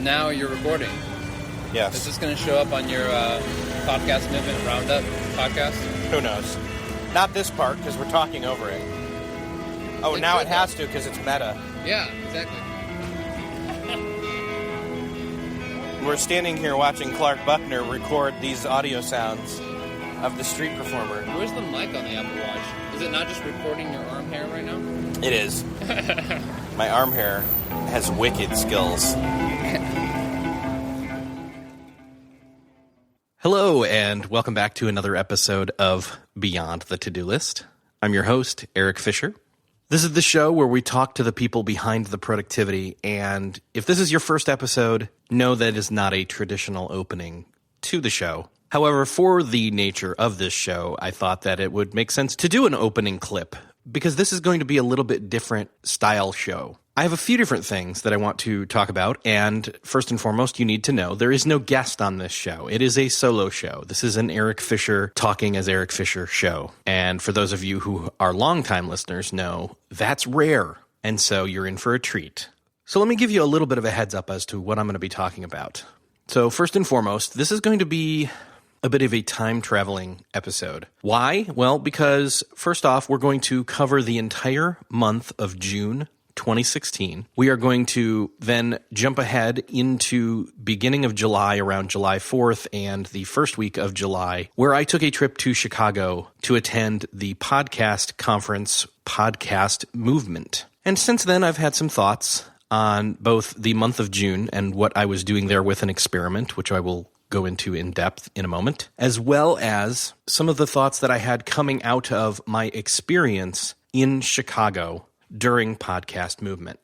now you're recording. Yes. Is this going to show up on your podcast movement roundup podcast? Who knows? Not this part, because we're talking over it. Oh, now it has to, because it's meta. Yeah, exactly. We're standing here watching Clark Buckner record these audio sounds of the street performer. Where's the mic on the Apple Watch? Is it not just recording your arm hair right now? It is. My arm hair has wicked skills. Hello, and welcome back to another episode of Beyond the To-Do List. I'm your host, Erik Fisher. This is the show where we talk to the people behind the productivity, and if this is your first episode, know that it is not a traditional opening to the show. However, for the nature of this show, I thought that it would make sense to do an opening clip, because this is going to be a little bit different style show. I have a few different things that I want to talk about, and first and foremost, you need to know there is no guest on this show. It is a solo show. This is an Erik Fisher talking as Erik Fisher show. And for those of you who are longtime listeners know, that's rare, and so you're in for a treat. So let me give you a little bit of a heads up as to what I'm going to be talking about. So first and foremost, this is going to be a bit of a time-traveling episode. Why? Well, because first off, we're going to cover the entire month of June 2016. We are going to then jump ahead into beginning of July, around July 4th and the first week of July, where I took a trip to Chicago to attend the podcast conference Podcast Movement. And since then, I've had some thoughts on both the month of June and what I was doing there with an experiment, which I will go into in depth in a moment, as well as some of the thoughts that I had coming out of my experience in Chicago during Podcast Movement.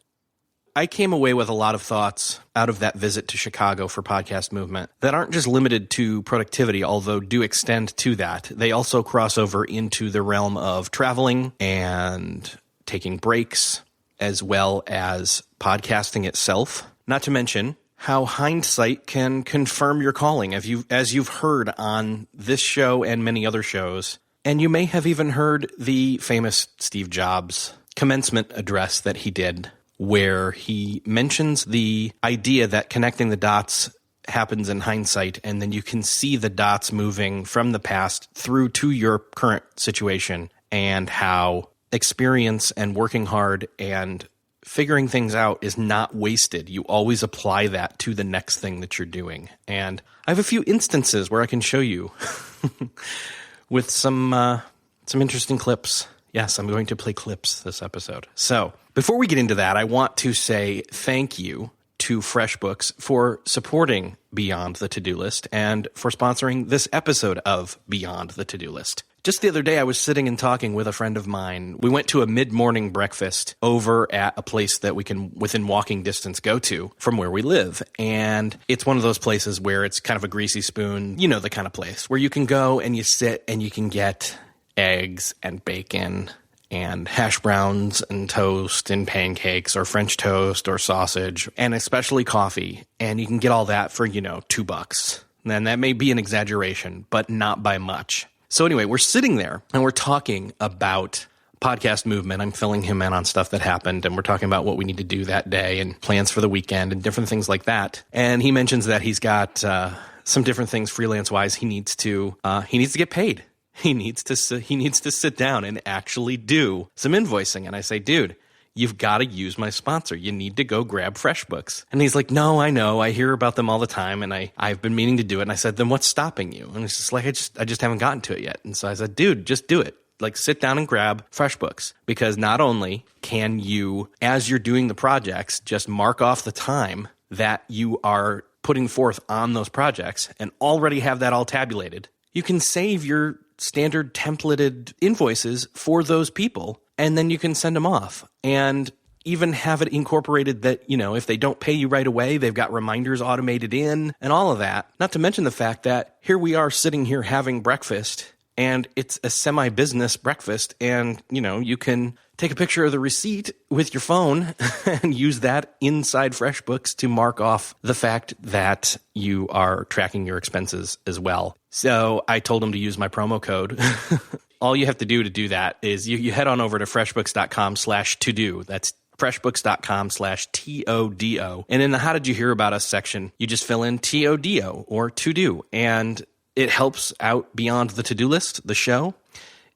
I came away with a lot of thoughts out of that visit to Chicago for Podcast Movement that aren't just limited to productivity, although do extend to that. They also cross over into the realm of traveling and taking breaks, as well as podcasting itself. Not to mention how hindsight can confirm your calling, as you've heard on this show and many other shows. And you may have even heard the famous Steve Jobs commencement address that he did, where he mentions the idea that connecting the dots happens in hindsight, and then you can see the dots moving from the past through to your current situation, and how experience and working hard and figuring things out is not wasted. You always apply that to the next thing that you're doing. And I have a few instances where I can show you with some interesting clips. Yes, I'm going to play clips this episode. So before we get into that, I want to say thank you to FreshBooks for supporting Beyond the To-Do List and for sponsoring this episode of Beyond the To-Do List. Just the other day, I was sitting and talking with a friend of mine. We went to a mid-morning breakfast over at a place that we can, within walking distance, go to from where we live. And it's one of those places where it's kind of a greasy spoon, you know, the kind of place where you can go and you sit and you can get eggs and bacon and hash browns and toast and pancakes or French toast or sausage and especially coffee. And you can get all that for, $2. And that may be an exaggeration, but not by much. So anyway, we're sitting there and we're talking about Podcast Movement. I'm filling him in on stuff that happened, and we're talking about what we need to do that day and plans for the weekend and different things like that. And he mentions that he's got some different things freelance-wise he needs to get paid. He needs to sit down and actually do some invoicing. And I say, dude, you've got to use my sponsor. You need to go grab FreshBooks. And he's like, no, I know. I hear about them all the time, and I've been meaning to do it. And I said, then what's stopping you? And he's just like, I just haven't gotten to it yet. And so I said, dude, just do it. Like, sit down and grab FreshBooks, because not only can you, as you're doing the projects, just mark off the time that you are putting forth on those projects and already have that all tabulated, you can save your standard templated invoices for those people, and then you can send them off and even have it incorporated that, if they don't pay you right away, they've got reminders automated in and all of that. Not to mention the fact that here we are sitting here having breakfast, and it's a semi-business breakfast, and, you can take a picture of the receipt with your phone and use that inside FreshBooks to mark off the fact that you are tracking your expenses as well. So I told him to use my promo code. All you have to do that is you head on over to freshbooks.com/to-do. That's freshbooks.com/TODO. And in the How Did You Hear About Us section, you just fill in TODO or to do. And it helps out Beyond the To-Do List, the show.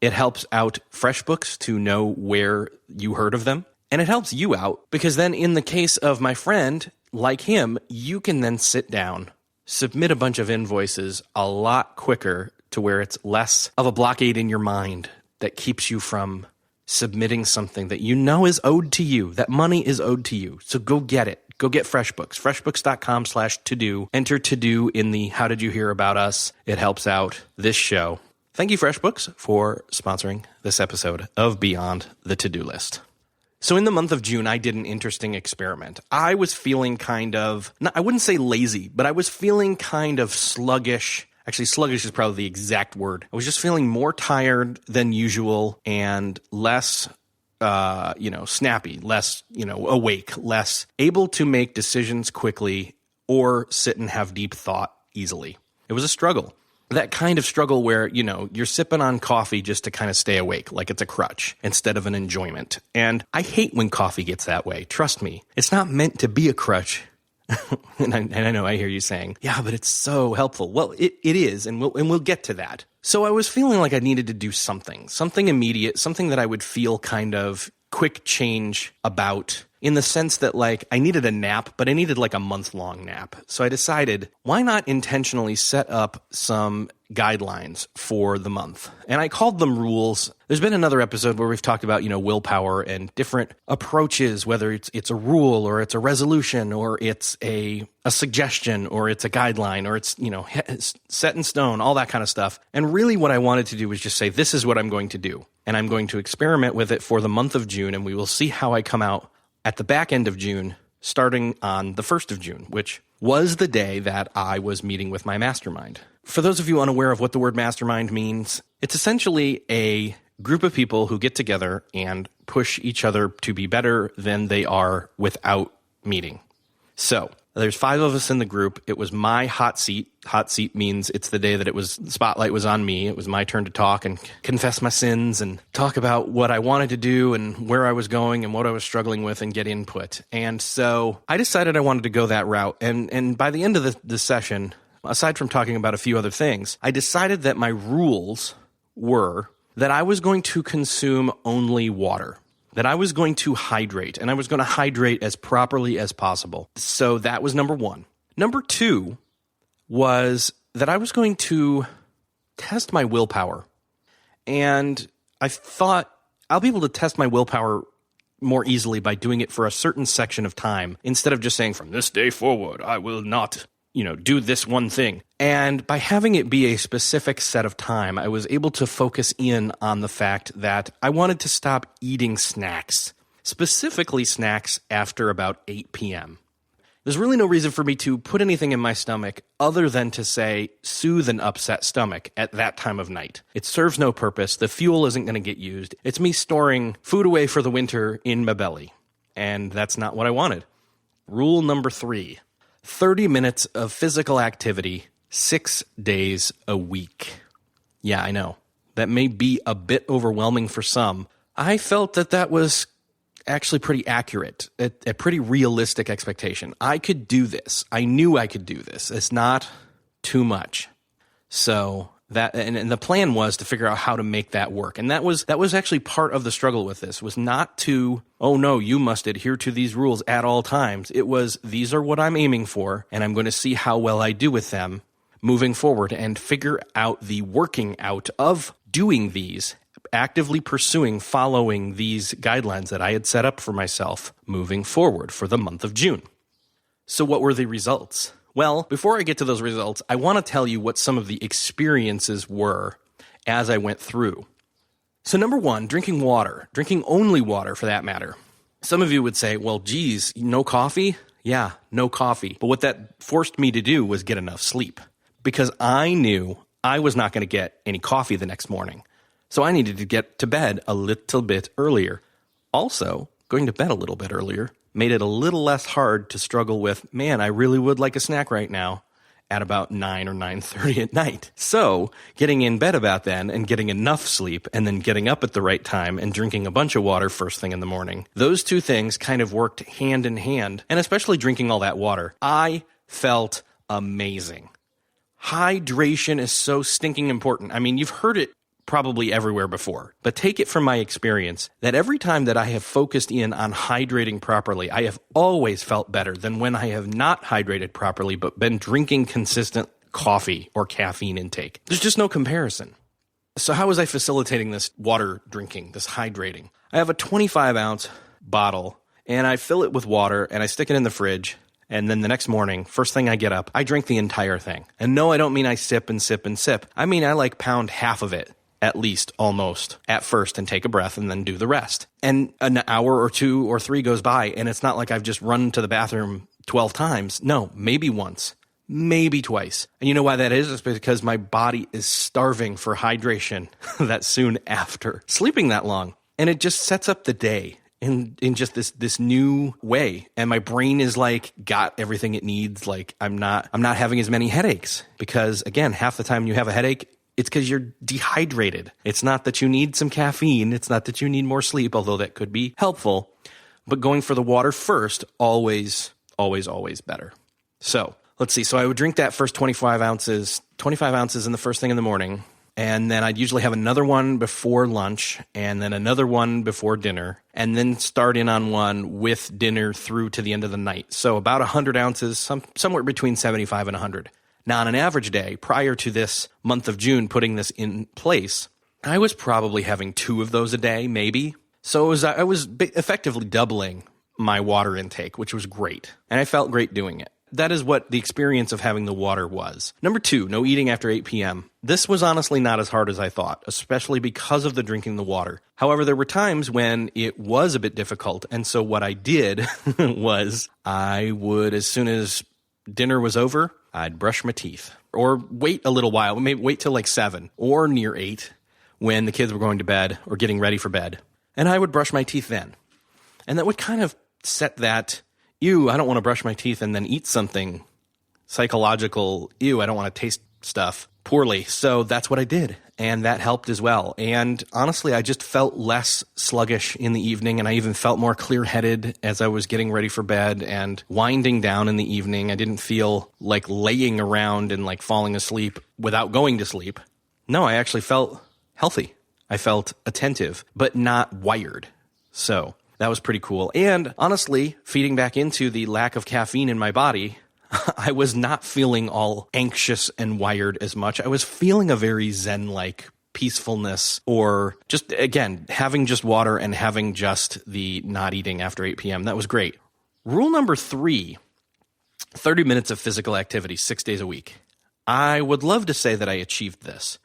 It helps out FreshBooks to know where you heard of them. And it helps you out because then in the case of my friend, like him, you can then sit down, submit a bunch of invoices a lot quicker to where it's less of a blockade in your mind that keeps you from submitting something that you know is owed to you, that money is owed to you. So go get it. Go get FreshBooks, freshbooks.com/to-do. Enter to-do in the How Did You Hear About Us. It helps out this show. Thank you, FreshBooks, for sponsoring this episode of Beyond the To-Do List. So in the month of June, I did an interesting experiment. I was feeling kind of, I wouldn't say lazy, but I was feeling kind of sluggish. Actually, sluggish is probably the exact word. I was just feeling more tired than usual and less, snappy, less, awake, less able to make decisions quickly or sit and have deep thought easily. It was a struggle. That kind of struggle where, you're sipping on coffee just to kind of stay awake, like it's a crutch instead of an enjoyment. And I hate when coffee gets that way. Trust me. It's not meant to be a crutch. and I know I hear you saying, yeah, but it's so helpful. Well, it is, and we'll get to that. So I was feeling like I needed to do something immediate, something that I would feel kind of quick change about, in the sense that I needed a nap, but I needed a month-long nap. So I decided, why not intentionally set up some guidelines for the month? And I called them rules. There's been another episode where we've talked about, willpower and different approaches, whether it's a rule or it's a resolution or it's a suggestion or it's a guideline or it's, set in stone, all that kind of stuff. And really what I wanted to do was just say, this is what I'm going to do. And I'm going to experiment with it for the month of June, and we will see how I come out at the back end of June, starting on the 1st of June, which was the day that I was meeting with my mastermind. For those of you unaware of what the word mastermind means, it's essentially a group of people who get together and push each other to be better than they are without meeting. So there's 5 of us in the group. It was my hot seat. Hot seat means it's the day that the spotlight was on me. It was my turn to talk and confess my sins and talk about what I wanted to do and where I was going and what I was struggling with and get input. And so I decided I wanted to go that route. And by the end of the session, aside from talking about a few other things, I decided that my rules were that I was going to consume only water, that I was going to hydrate, and I was going to hydrate as properly as possible. So that was number 1. Number 2 was that I was going to test my willpower. And I thought I'll be able to test my willpower more easily by doing it for a certain section of time instead of just saying from this day forward, I will not, do this one thing. And by having it be a specific set of time, I was able to focus in on the fact that I wanted to stop eating snacks, specifically snacks after about 8 p.m. There's really no reason for me to put anything in my stomach other than to say soothe an upset stomach at that time of night. It serves no purpose. The fuel isn't going to get used. It's me storing food away for the winter in my belly. And that's not what I wanted. Rule number 3, 30 minutes of physical activity, 6 days a week. Yeah, I know. That may be a bit overwhelming for some. I felt that was actually pretty accurate, a pretty realistic expectation. I could do this. I knew I could do this. It's not too much. So that, and the plan was to figure out how to make that work. And that was actually part of the struggle with this, was not to, oh no, you must adhere to these rules at all times. It was, these are what I'm aiming for, and I'm going to see how well I do with them moving forward and figure out the working out of doing these, actively pursuing, following these guidelines that I had set up for myself moving forward for the month of June. So what were the results? Well, before I get to those results, I want to tell you what some of the experiences were as I went through. So number 1, drinking water, drinking only water for that matter. Some of you would say, well, geez, no coffee? Yeah, no coffee. But what that forced me to do was get enough sleep, because I knew I was not going to get any coffee the next morning. So I needed to get to bed a little bit earlier. Also, going to bed a little bit earlier made it a little less hard to struggle with, man, I really would like a snack right now at about 9 or 9:30 at night. So getting in bed about then and getting enough sleep and then getting up at the right time and drinking a bunch of water first thing in the morning, those two things kind of worked hand in hand. And especially drinking all that water, I felt amazing. Hydration is so stinking important. I mean, you've heard it probably everywhere before, but take it from my experience that every time that I have focused in on hydrating properly, I have always felt better than when I have not hydrated properly but been drinking consistent coffee or caffeine intake. There's just no comparison. So how was I facilitating this water drinking, this hydrating? I have a 25-ounce bottle, and I fill it with water, and I stick it in the fridge, and then the next morning, first thing I get up, I drink the entire thing. And no, I don't mean I sip and sip and sip. I mean I pound half of it, at least, almost, at first, and take a breath and then do the rest. And an hour or 2 or 3 goes by, and it's not like I've just run to the bathroom 12 times. No, maybe once, maybe twice. And you know why that is? It's because my body is starving for hydration that soon after sleeping that long. And it just sets up the day in just this new way. And my brain is got everything it needs. I'm not having as many headaches because, again, half the time when you have a headache, it's because you're dehydrated. It's not that you need some caffeine. It's not that you need more sleep, although that could be helpful. But going for the water first, always, always, always better. So let's see. So I would drink that first 25 ounces in the first thing in the morning. And then I'd usually have another one before lunch and then another one before dinner and then start in on one with dinner through to the end of the night. So about 100 ounces, somewhere between 75 and 100. Now, on an average day, prior to this month of June putting this in place, I was probably having 2 of those a day, maybe. So I was effectively doubling my water intake, which was great. And I felt great doing it. That is what the experience of having the water was. Number 2, no eating after 8 p.m. This was honestly not as hard as I thought, especially because of the drinking the water. However, there were times when it was a bit difficult. And so what I did was I would, as soon as dinner was over, I'd brush my teeth or wait a little while, maybe wait till 7 or near 8 when the kids were going to bed or getting ready for bed. And I would brush my teeth then. And that would kind of set that, ew, I don't want to brush my teeth and then eat something psychological, ew, I don't want to taste stuff poorly. So that's what I did. And that helped as well. And honestly, I just felt less sluggish in the evening, and I even felt more clear-headed as I was getting ready for bed and winding down in the evening. I didn't feel like laying around and falling asleep without going to sleep. No, I actually felt healthy. I felt attentive, but not wired. So that was pretty cool. And honestly, feeding back into the lack of caffeine in my body, I was not feeling all anxious and wired as much. I was feeling a very zen-like peacefulness, or just, again, having just water and having just the not eating after 8 p.m. That was great. Rule number 3, 30 minutes of physical activity 6 days a week. I would love to say that I achieved this,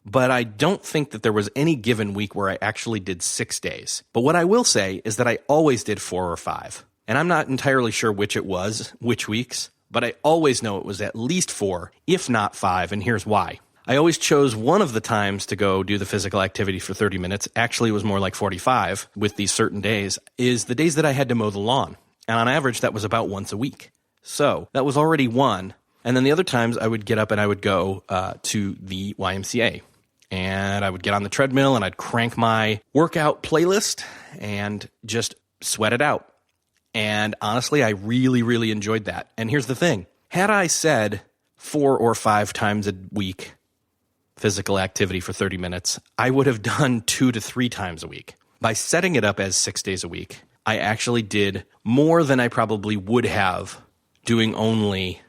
but I don't think that there was any given week where I actually did 6 days. But what I will say is that I always did 4 or 5. And I'm not entirely sure which weeks, but I always know it was at least 4, if not 5, and here's why. I always chose one of the times to go do the physical activity for 30 minutes. Actually, it was more like 45 with these certain days, is the days that I had to mow the lawn. And on average, that was about once a week. So that was already one. And then the other times I would get up and I would go to the YMCA. And I would get on the treadmill and I'd crank my workout playlist and just sweat it out. And honestly, I really, really enjoyed that. And here's the thing. Had I said 4 or 5 times a week physical activity for 30 minutes, I would have done 2 to 3 times a week. By setting it up as 6 days a week, I actually did more than I probably would have doing only,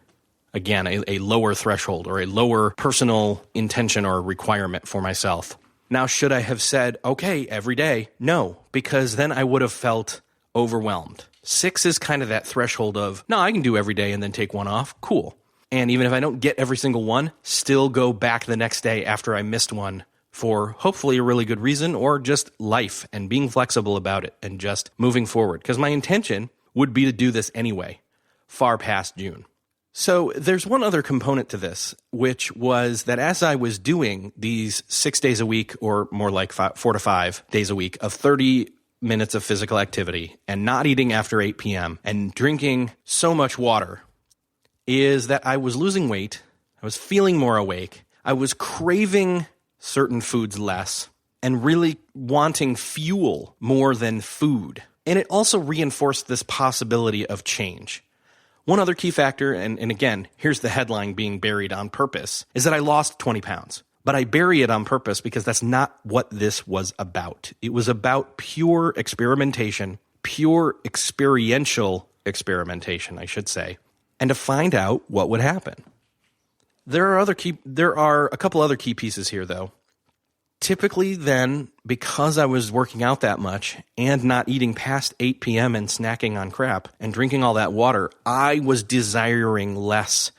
again, a lower threshold or a lower personal intention or requirement for myself. Now, should I have said, okay, every day? No, because then I would have felt overwhelmed. 6 is kind of that threshold of, no, I can do every day and then take one off. Cool. And even if I don't get every single one, still go back the next day after I missed one for hopefully a really good reason, or just life and being flexible about it and just moving forward. Because my intention would be to do this anyway, far past June. So there's one other component to this, which was that as I was doing these 6 days a week, or more like 4 to 5 days a week of 30 minutes of physical activity and not eating after 8 p.m. and drinking so much water, is that I was losing weight. I was feeling more awake. I was craving certain foods less and really wanting fuel more than food. And it also reinforced this possibility of change. One other key factor, and again, here's the headline being buried on purpose, is that I lost 20 pounds. But I bury it on purpose because that's not what this was about. It was about pure experimentation, pure experiential experimentation, I should say, and to find out what would happen. There are a couple other key pieces here, though. Typically then, because I was working out that much and not eating past 8 p.m. and snacking on crap and drinking all that water, I was desiring less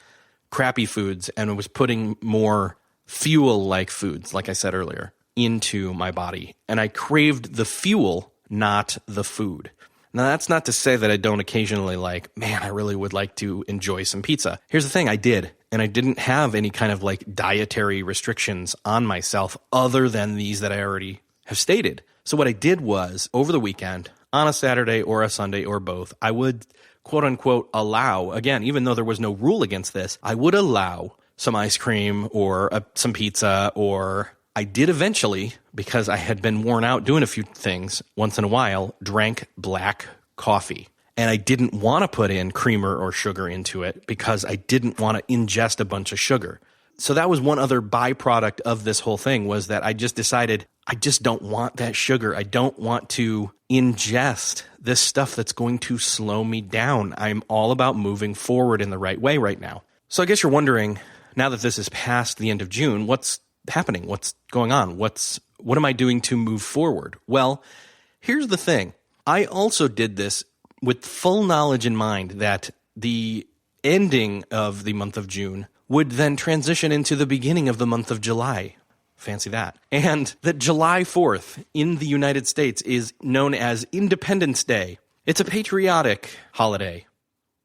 crappy foods and was putting more fuel-like foods, like I said earlier, into my body. And I craved the fuel, not the food. Now, that's not to say that I don't occasionally I really would like to enjoy some pizza. Here's the thing, I did. And I didn't have any kind of dietary restrictions on myself other than these that I already have stated. So what I did was, over the weekend, on a Saturday or a Sunday or both, I would, quote unquote, allow, again, even though there was no rule against this, I would allow some ice cream or some pizza, or I did eventually, because I had been worn out doing a few things once in a while, drank black coffee. And I didn't want to put in creamer or sugar into it because I didn't want to ingest a bunch of sugar. So that was one other byproduct of this whole thing, was that I just decided I just don't want that sugar. I don't want to ingest this stuff that's going to slow me down. I'm all about moving forward in the right way right now. So I guess you're wondering, now that this is past the end of June, what's happening? What's going on? What am I doing to move forward? Well, here's the thing. I also did this with full knowledge in mind that the ending of the month of June would then transition into the beginning of the month of July. Fancy that. And that July 4th in the United States is known as Independence Day. It's a patriotic holiday,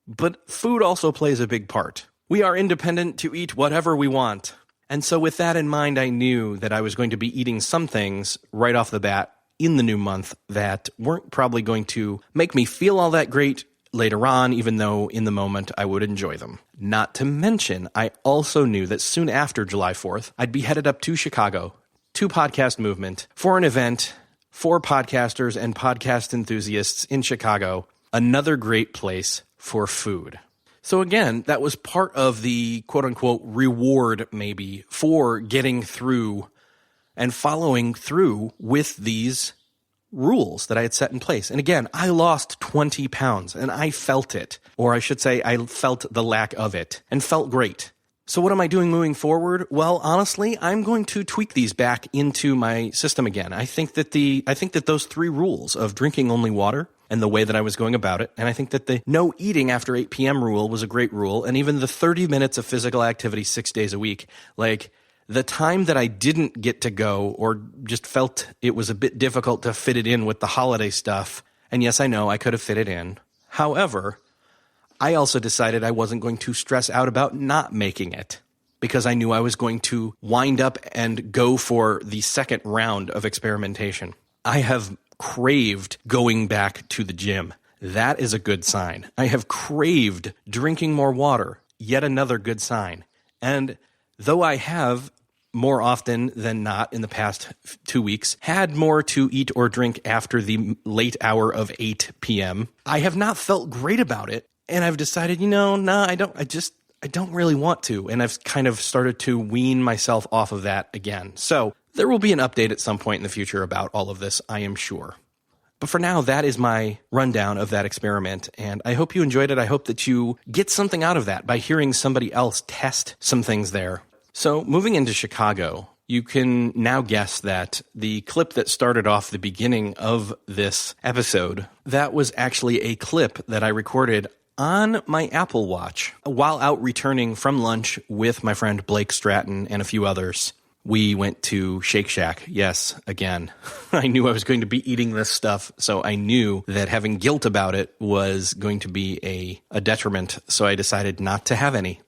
but food also plays a big part. We are independent to eat whatever we want. And so with that in mind, I knew that I was going to be eating some things right off the bat in the new month that weren't probably going to make me feel all that great later on, even though in the moment I would enjoy them. Not to mention, I also knew that soon after July 4th, I'd be headed up to Chicago, to Podcast Movement, for an event for podcasters and podcast enthusiasts in Chicago, another great place for food. So again, that was part of the quote-unquote reward, maybe, for getting through and following through with these rules that I had set in place. And again, I lost 20 pounds, and I felt it. Or I should say, I felt the lack of it, and felt great. So what am I doing moving forward? Well, honestly, I'm going to tweak these back into my system again. I think that those 3 rules of drinking only water, and the way that I was going about it. And I think that the no eating after 8 p.m. rule was a great rule. And even the 30 minutes of physical activity 6 days a week, the time that I didn't get to go or just felt it was a bit difficult to fit it in with the holiday stuff. And yes, I know I could have fit it in. However, I also decided I wasn't going to stress out about not making it because I knew I was going to wind up and go for the second round of experimentation. I have craved going back to the gym. That is a good sign. I have craved drinking more water. Yet another good sign. And though I have more often than not in the past 2 weeks had more to eat or drink after the late hour of 8 p.m., I have not felt great about it. And I've decided, I don't really want to. And I've kind of started to wean myself off of that again. So there will be an update at some point in the future about all of this, I am sure. But for now, that is my rundown of that experiment, and I hope you enjoyed it. I hope that you get something out of that by hearing somebody else test some things there. So moving into Chicago, you can now guess that the clip that started off the beginning of this episode, that was actually a clip that I recorded on my Apple Watch while out returning from lunch with my friend Blake Stratton and a few others. We went to Shake Shack. Yes, again. I knew I was going to be eating this stuff, so I knew that having guilt about it was going to be a detriment, so I decided not to have any.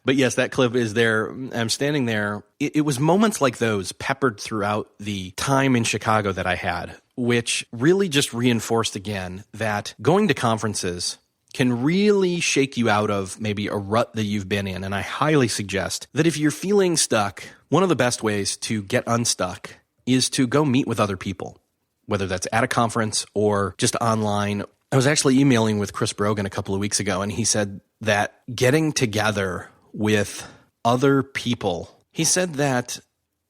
But yes, that clip is there. I'm standing there. It was moments like those peppered throughout the time in Chicago that I had, which really just reinforced again that going to conferences, can really shake you out of maybe a rut that you've been in. And I highly suggest that if you're feeling stuck, one of the best ways to get unstuck is to go meet with other people, whether that's at a conference or just online. I was actually emailing with Chris Brogan a couple of weeks ago, and he said that getting together with other people, he said that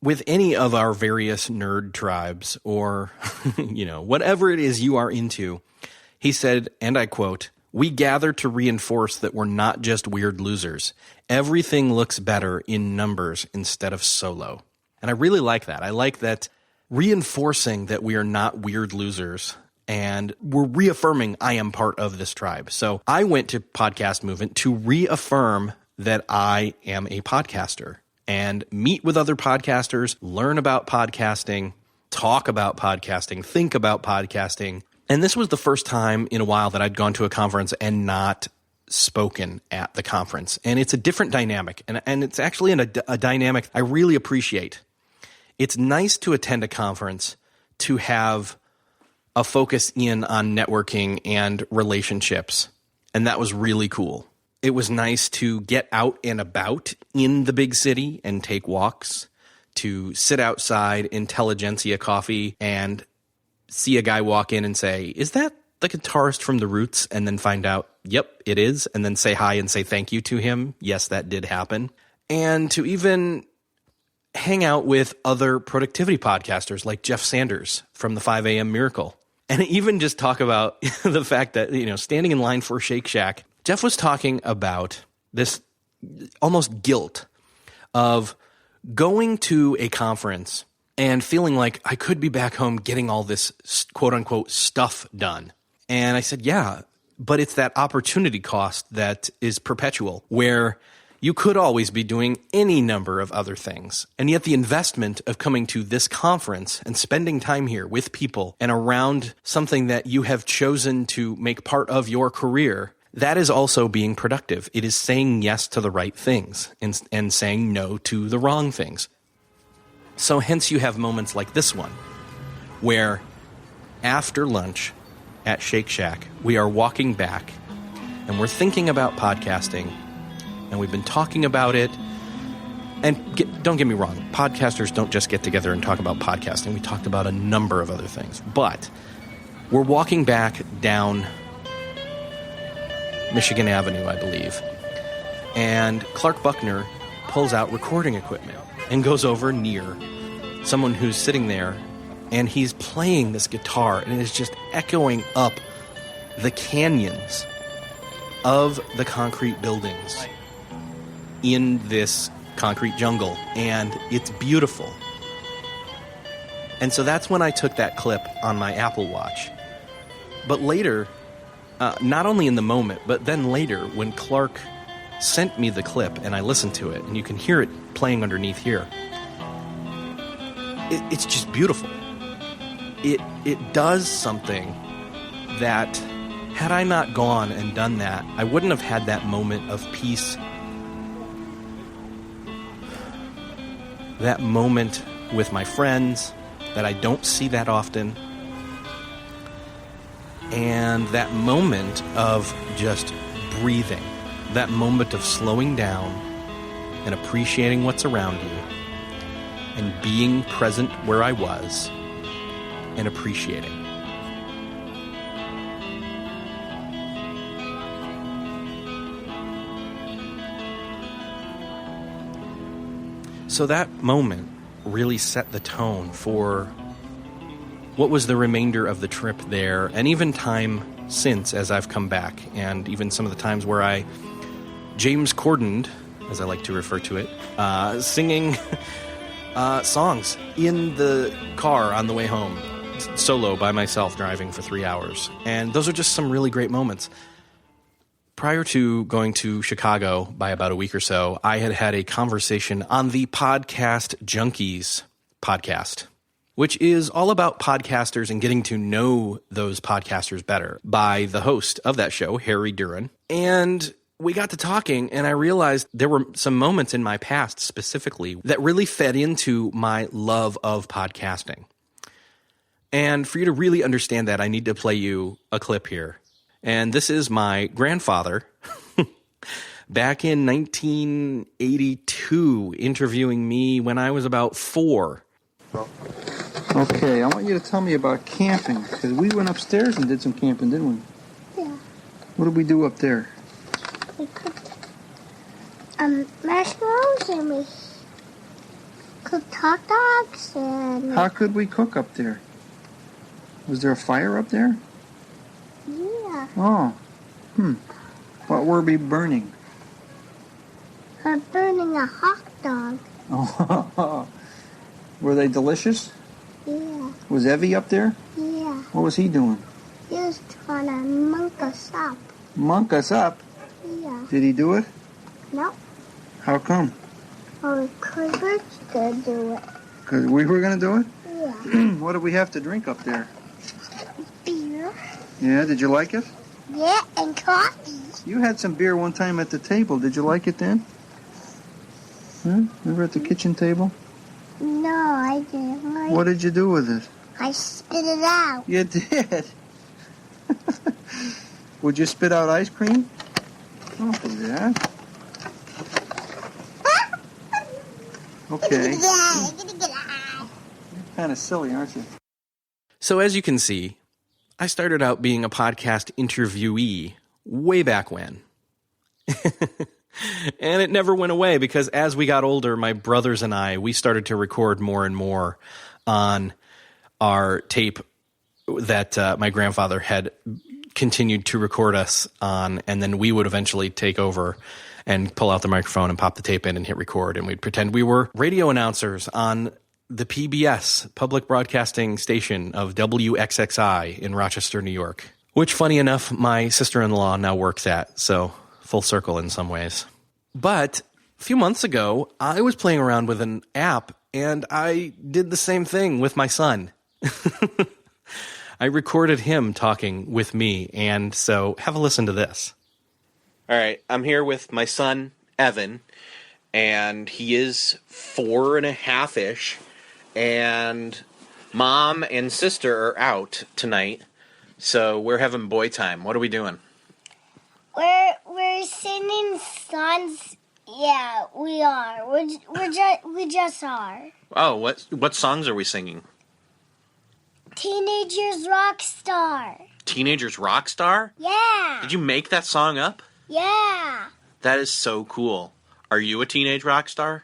with any of our various nerd tribes or, whatever it is you are into, he said, and I quote, "We gather to reinforce that we're not just weird losers. Everything looks better in numbers instead of solo." And I really like that. I like that reinforcing that we are not weird losers, and we're reaffirming I am part of this tribe. So I went to Podcast Movement to reaffirm that I am a podcaster and meet with other podcasters, learn about podcasting, talk about podcasting, think about podcasting. And this was the first time in a while that I'd gone to a conference and not spoken at the conference. And it's a different dynamic. And it's actually a dynamic I really appreciate. It's nice to attend a conference to have a focus in on networking and relationships. And that was really cool. It was nice to get out and about in the big city and take walks, to sit outside Intelligentsia Coffee and see a guy walk in and say, "Is that the guitarist from The Roots?" And then find out, yep, it is. And then say hi and say thank you to him. Yes, that did happen. And to even hang out with other productivity podcasters like Jeff Sanders from the 5 a.m. Miracle. And even just talk about the fact that, standing in line for Shake Shack, Jeff was talking about this almost guilt of going to a conference and feeling like I could be back home getting all this quote unquote stuff done. And I said, yeah, but it's that opportunity cost that is perpetual, where you could always be doing any number of other things. And yet the investment of coming to this conference and spending time here with people and around something that you have chosen to make part of your career, that is also being productive. It is saying yes to the right things and saying no to the wrong things. So hence you have moments like this one, where after lunch at Shake Shack, we are walking back and we're thinking about podcasting, and we've been talking about it. And don't get me wrong, podcasters don't just get together and talk about podcasting. We talked about a number of other things. But we're walking back down Michigan Avenue, I believe, and Clark Buckner pulls out recording equipment and goes over near someone who's sitting there, and he's playing this guitar, and it is just echoing up the canyons of the concrete buildings in this concrete jungle, and it's beautiful. And so that's when I took that clip on my Apple Watch. But later, not only in the moment, but then later when Clark sent me the clip and I listened to it, and you can hear it playing underneath here, it's just beautiful. It does something that, had I not gone and done that, I wouldn't have had that moment of peace, that moment with my friends that I don't see that often, and that moment of just breathing, that moment of slowing down and appreciating what's around you and being present where I was and appreciating. So that moment really set the tone for what was the remainder of the trip there, and even time since as I've come back, and even some of the times where I James Cordened, as I like to refer to it, singing songs in the car on the way home, solo by myself driving for 3 hours. And those are just some really great moments. Prior to going to Chicago by about a week or so, I had had a conversation on the Podcast Junkies podcast, which is all about podcasters and getting to know those podcasters better, by the host of that show, Harry Duran. And we got to talking, and I realized there were some moments in my past specifically that really fed into my love of podcasting. And for you to really understand that, I need to play you a clip here. And this is my grandfather back in 1982 interviewing me when I was about 4. Okay, I want you to tell me about camping, because we went upstairs and did some camping, didn't we? Yeah. What did we do up there? We cooked marshmallows and we cooked hot dogs and... How could we cook up there? Was there a fire up there? Yeah. Oh. What were we burning? We're burning a hot dog. Oh. Were they delicious? Yeah. Was Evie up there? Yeah. What was he doing? He was trying to monk us up. Monk us up? Yeah. Did he do it? No. How come? Oh, because we're going to do it. Because we were going to do it? Yeah. What did we have to drink up there? Beer. Yeah, did you like it? Yeah, and coffee. You had some beer one time at the table. Did you like it then? Huh? We were at the kitchen table? No, I didn't like What did you do with it? I spit it out. You did. Would you spit out ice cream? Don't do that. Okay. Yeah. You're kind of silly, aren't you? So as you can see, I started out being a podcast interviewee way back when. And it never went away because as we got older, my brothers and I, we started to record more and more on our tape that my grandfather had continued to record us on, and then we would eventually take over and pull out the microphone and pop the tape in and hit record, and we'd pretend we were radio announcers on the PBS, public broadcasting station of WXXI in Rochester, New York, which, funny enough, my sister-in-law now works at, so full circle in some ways. But a few months ago, I was playing around with an app, and I did the same thing with my son. I recorded him talking with me, and so have a listen to this. All right, I'm here with my son, Evan, and he is 4.5-ish, and Mom and sister are out tonight, so we're having boy time. What are we doing? We're singing songs. Yeah, we are. We just are. Oh, what songs are we singing? Teenagers rock star. Teenagers Rockstar? Yeah. Did you make that song up? Yeah. That is so cool. Are you a teenage rock star?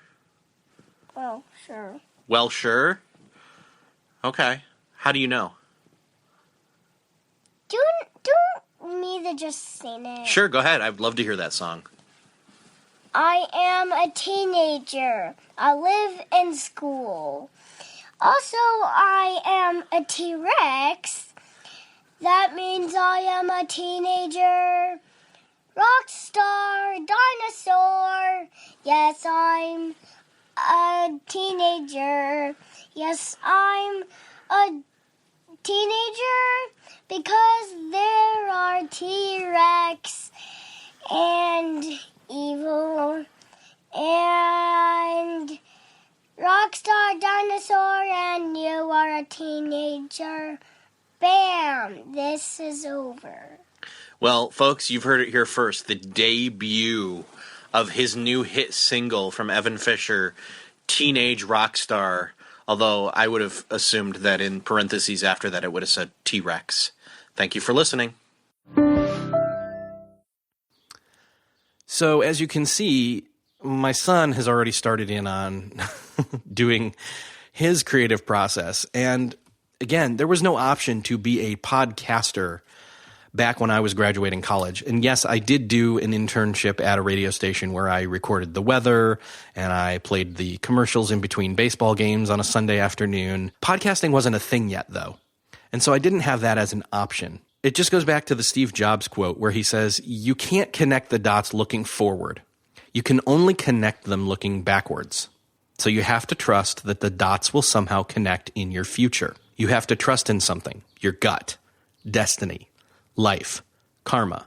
Oh, sure. Well, sure. Okay. How do you know? Don't me to just sing it. Sure, go ahead. I'd love to hear that song. I am a teenager. I live in school. Also, I am a T-Rex. That means I am a teenager. Rock star, dinosaur. Yes, I'm a teenager. Yes, I'm a teenager because there are T-Rex and evil and rockstar dinosaur, and you are a teenager. Bam! This is over. Well, folks, you've heard it here first. The debut of his new hit single from Evan Fisher, Teenage Rockstar. Although I would have assumed that in parentheses after that it would have said T-Rex. Thank you for listening. So, as you can see, my son has already started in on doing his creative process. And again, there was no option to be a podcaster back when I was graduating college. And yes, I did do an internship at a radio station where I recorded the weather and I played the commercials in between baseball games on a Sunday afternoon. Podcasting wasn't a thing yet, though. And so I didn't have that as an option. It just goes back to the Steve Jobs quote where he says, "You can't connect the dots looking forward. You can only connect them looking backwards. So you have to trust that the dots will somehow connect in your future. You have to trust in something, your gut, destiny, life, karma,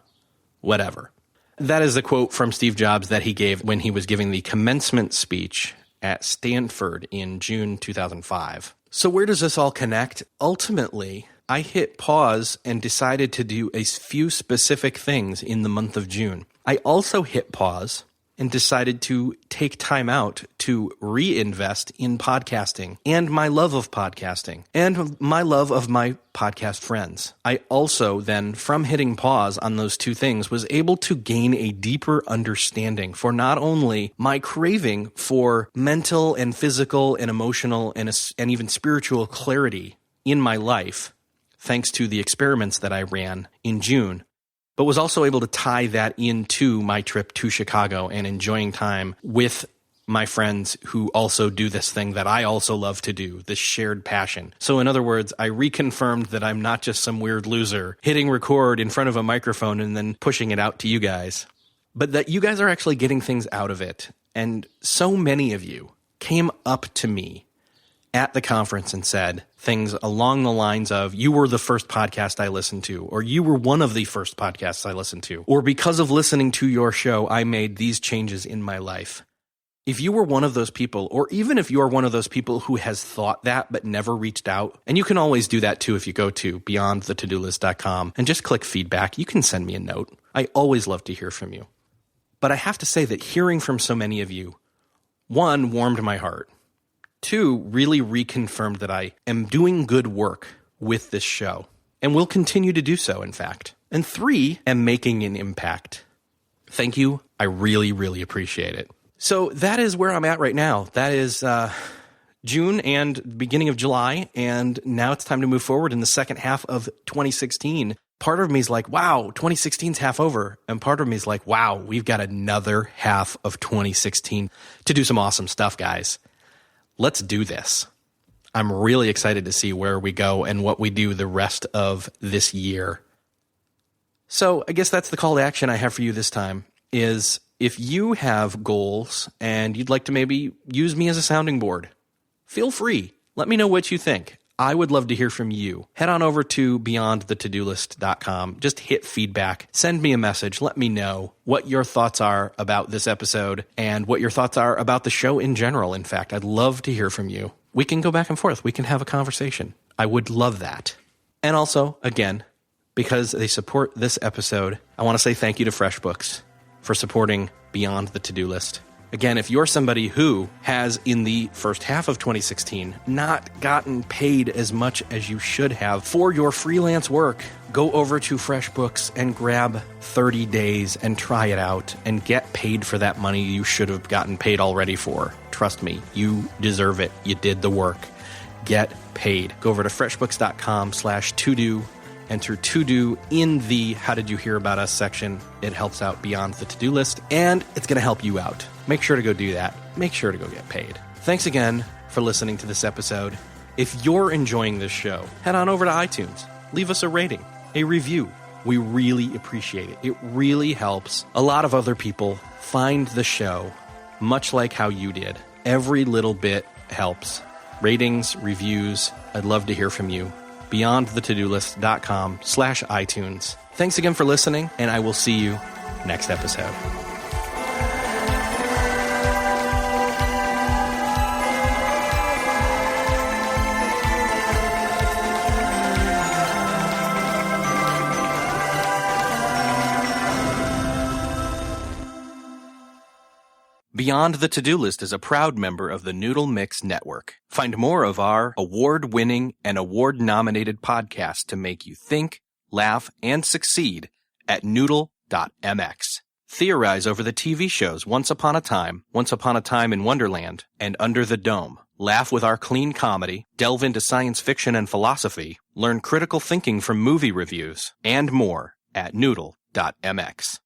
whatever." That is the quote from Steve Jobs that he gave when he was giving the commencement speech at Stanford in June 2005. So where does this all connect? Ultimately, I hit pause and decided to do a few specific things in the month of June. I also hit pause and decided to take time out to reinvest in podcasting and my love of podcasting and my love of my podcast friends. I also then, from hitting pause on those two things, was able to gain a deeper understanding for not only my craving for mental and physical and emotional and even spiritual clarity in my life, thanks to the experiments that I ran in June, but was also able to tie that into my trip to Chicago and enjoying time with my friends who also do this thing that I also love to do, this shared passion. So in other words, I reconfirmed that I'm not just some weird loser hitting record in front of a microphone and then pushing it out to you guys, but that you guys are actually getting things out of it. And so many of you came up to me at the conference and said things along the lines of, you were the first podcast I listened to, or you were one of the first podcasts I listened to, or because of listening to your show, I made these changes in my life. If you were one of those people, or even if you are one of those people who has thought that but never reached out, and you can always do that too if you go to beyondthetodolist.com and just click feedback, you can send me a note. I always love to hear from you. But I have to say that hearing from so many of you, one, warmed my heart. Two, really reconfirmed that I am doing good work with this show and will continue to do so, in fact. And three, am making an impact. Thank you. I really, really appreciate it. So that is where I'm at right now. That is June and beginning of July, and now it's time to move forward in the second half of 2016. Part of me is like, wow, 2016's half over. And part of me is like, wow, we've got another half of 2016 to do some awesome stuff, guys. Let's do this. I'm really excited to see where we go and what we do the rest of this year. So I guess that's the call to action I have for you this time, is if you have goals and you'd like to maybe use me as a sounding board, feel free. Let me know what you think. I would love to hear from you. Head on over to beyondthetodolist.com. Just hit feedback. Send me a message. Let me know what your thoughts are about this episode and what your thoughts are about the show in general. In fact, I'd love to hear from you. We can go back and forth. We can have a conversation. I would love that. And also, again, because they support this episode, I want to say thank you to FreshBooks for supporting Beyond the To-Do List. Again, if you're somebody who has, in the first half of 2016, not gotten paid as much as you should have for your freelance work, go over to FreshBooks and grab 30 days and try it out and get paid for that money you should have gotten paid already for. Trust me, you deserve it. You did the work. Get paid. Go over to freshbooks.com/to-do. Enter to-do in the How Did You Hear About Us section. It helps out Beyond the To-Do List, and it's going to help you out. Make sure to go do that. Make sure to go get paid. Thanks again for listening to this episode. If you're enjoying this show, head on over to iTunes. Leave us a rating, a review. We really appreciate it. It really helps a lot of other people find the show, much like how you did. Every little bit helps. Ratings, reviews, I'd love to hear from you. beyondthetodolist.com/iTunes. Thanks again for listening, and I will see you next episode. Beyond the To-Do List is a proud member of the Noodle Mix Network. Find more of our award-winning and award-nominated podcasts to make you think, laugh, and succeed at noodle.mx. Theorize over the TV shows Once Upon a Time in Wonderland, and Under the Dome. Laugh with our clean comedy, delve into science fiction and philosophy, learn critical thinking from movie reviews, and more at noodle.mx.